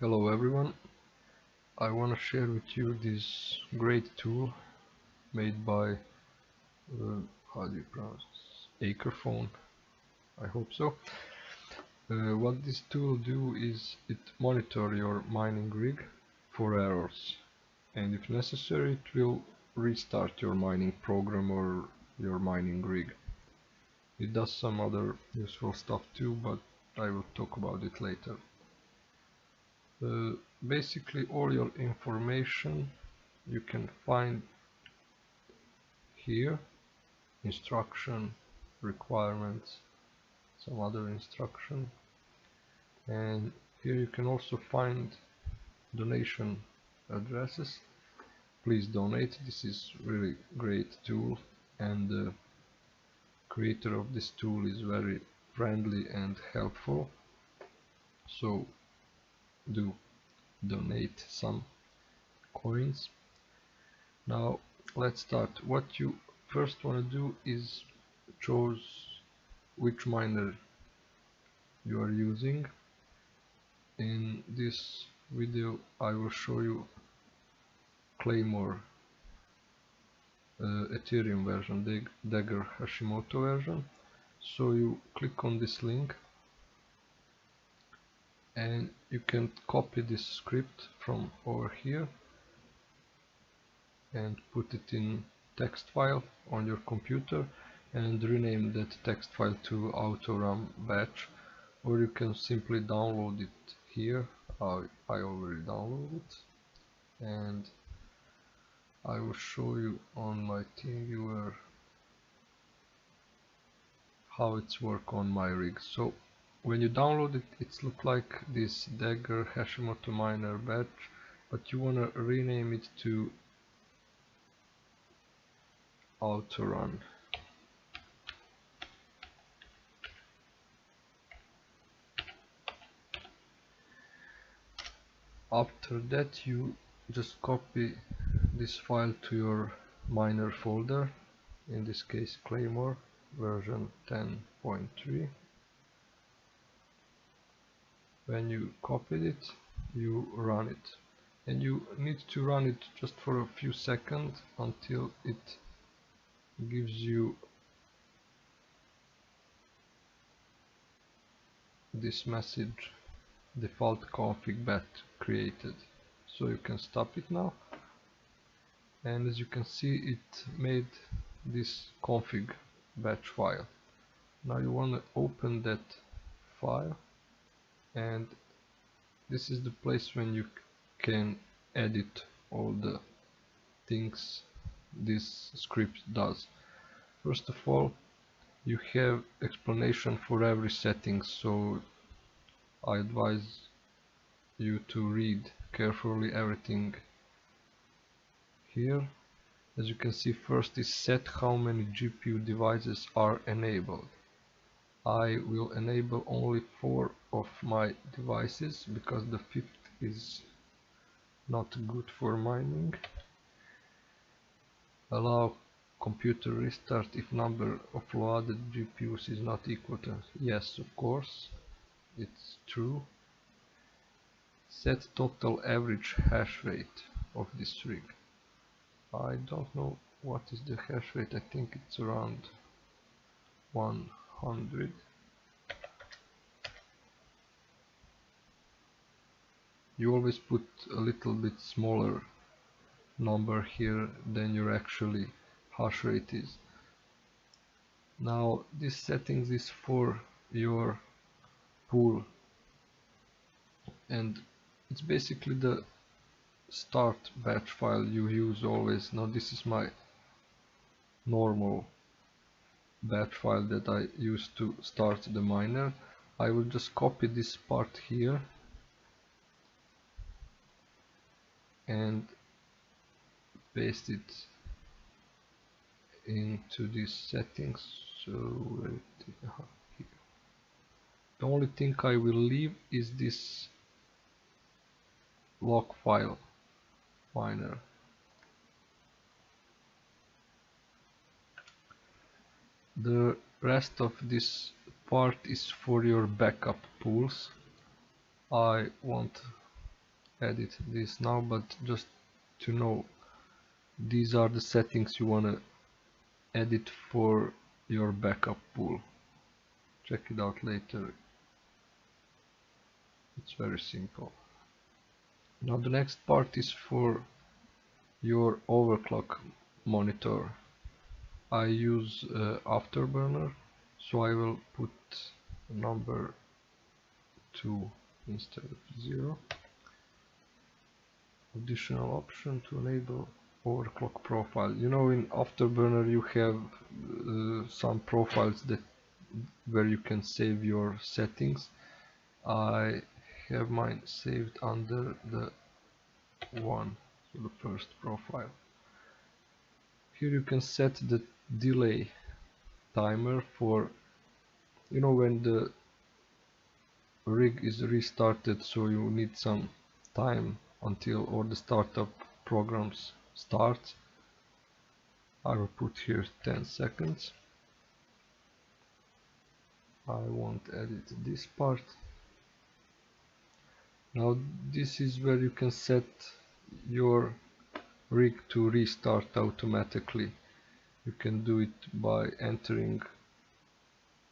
Hello everyone, I want to share with you this great tool made by, how do you pronounce this? Acrephone, I hope so. What this tool do is it monitor your mining rig for errors, and if necessary it will restart your mining program or your mining rig. It does some other useful stuff too, but I will talk about it later. Basically all your information you can find here: instruction, requirements, some other instruction, and here you can also find donation addresses. Please donate, this is really great tool, and the creator of this tool is very friendly and helpful, so do donate some coins. Now let's start. What you first want to do is choose which miner you are using. In this video I will show you Claymore Ethereum version, Dagger Hashimoto version. So you click on this link and you can copy this script from over here and put it in text file on your computer and rename that text file to autorun batch, or you can simply download it here. I already downloaded it and I will show you on my TeamViewer how it's work on my rig. So when you download it, it's look like this Dagger Hashimoto miner batch, but you wanna rename it to autorun. After that you just copy this file to your miner folder, in this case Claymore version 10.3. When you copied it, you run it, and you need to run it just for a few seconds until it gives you this message: default config batch created. So you can stop it now, and as you can see it made this config batch file. Now you want to open that file, and this is the place when you can edit all the things this script does. First of all, you have explanation for every setting, so I advise you to read carefully everything here. As you can see, first is set how many GPU devices are enabled. I will enable only 4 of my devices because the 5th is not good for mining. Allow computer restart if number of loaded GPUs is not equal to... Yes, of course, it's true. Set total average hash rate of this rig. I don't know what is the hash rate, I think it's around 100. You always put a little bit smaller number here than your actually hash rate is. Now this settings is for your pool, and it's basically the start batch file you use always. Now this is my normal batch file that I use to start the miner. I will just copy this part here and paste it into these settings. So here. The only thing I will leave is this log file miner. The rest of this part is for your backup pools. I won't edit this now, but just to know, these are the settings you want to edit for your backup pool. Check it out later. It's very simple. Now the next part is for your overclock monitor. I use Afterburner, so I will put number 2 instead of 0. Additional option to enable overclock profile. You know, in Afterburner you have some profiles that where you can save your settings. I have mine saved under the 1, so the first profile. Here you can set the delay timer for, you know, when the rig is restarted, so you need some time until all the startup programs start. I will put here 10 seconds. I won't edit this part. Now this is where you can set your rig to restart automatically. You can do it by entering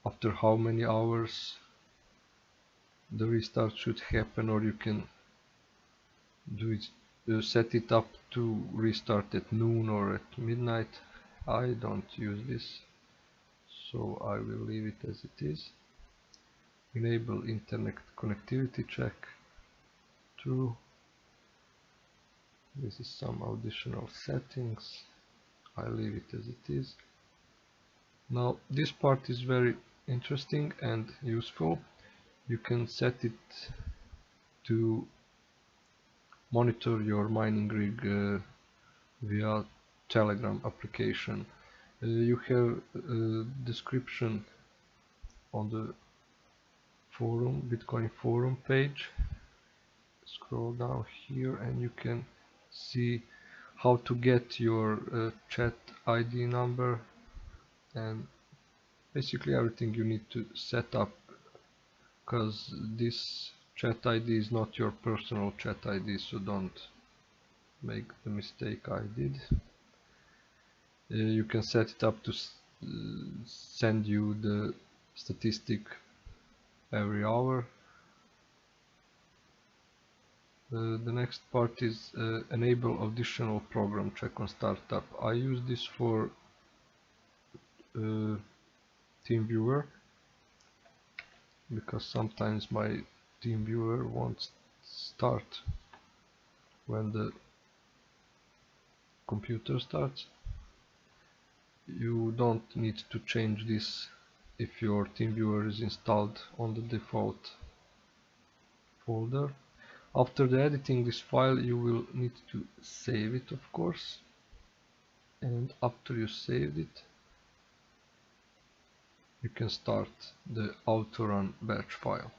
after how many hours the restart should happen, or you can do it, set it up to restart at noon or at midnight. I don't use this, so I will leave it as it is. Enable internet connectivity check, true. This is some additional settings. I leave it as it is. Now this part is very interesting and useful. You can set it to monitor your mining rig via Telegram application. You have a description on the forum, Bitcoin forum page. Scroll down here and you can see how to get your chat ID number and basically everything you need to set up, because this chat ID is not your personal chat ID, so don't make the mistake I did. You can set it up to send you the statistic every hour. The next part is enable additional program check on startup. I use this for TeamViewer because sometimes my TeamViewer won't start when the computer starts. You don't need to change this if your TeamViewer is installed on the default folder. After the editing this file, you will need to save it, of course, and after you saved it, you can start the autorun batch file.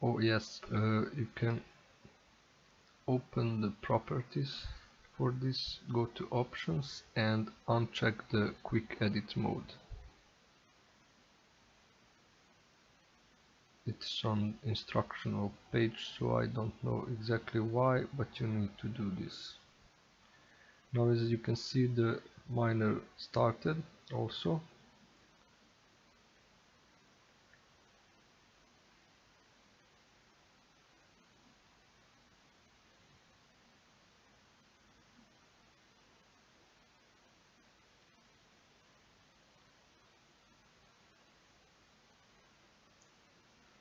Oh yes, you can open the properties for this, go to options and uncheck the quick edit mode. It's on instructional page, so I don't know exactly why, but you need to do this. Now as you can see, the miner started also.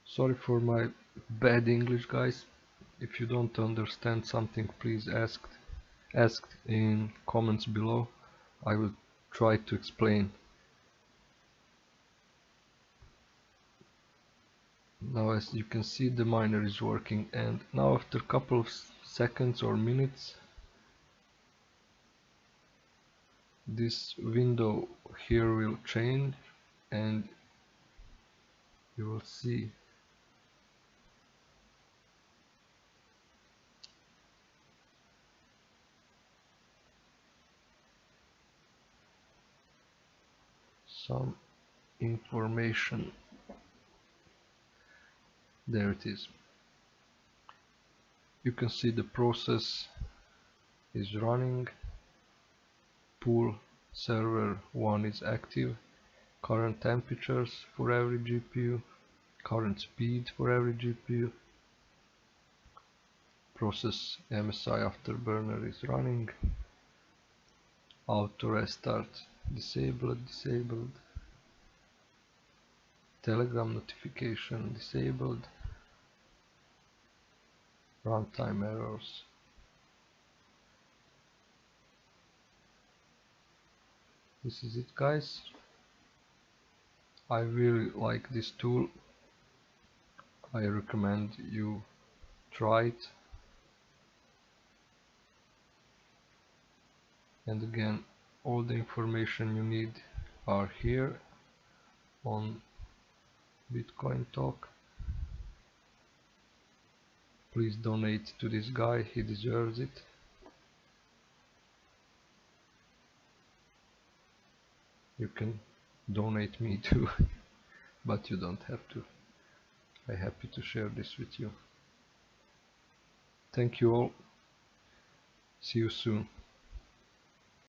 Sorry for my bad English, guys. If you don't understand something, please ask in comments below. I will try to explain. Now as you can see, the miner is working, and now after a couple of seconds or minutes, this window here will change and you will see some information. There it is. You can see the process is running. Pool server 1 is active. Current temperatures for every GPU. Current speed for every GPU. Process MSI afterburner is running. Auto restart disabled. Telegram notification disabled. Runtime errors. This is it, guys. I really like this tool. I recommend you try it. And again, all the information you need are here on Bitcoin Talk. Please donate to this guy, he deserves it. You can donate me too, but you don't have to. I'm happy to share this with you. Thank you all. See you soon.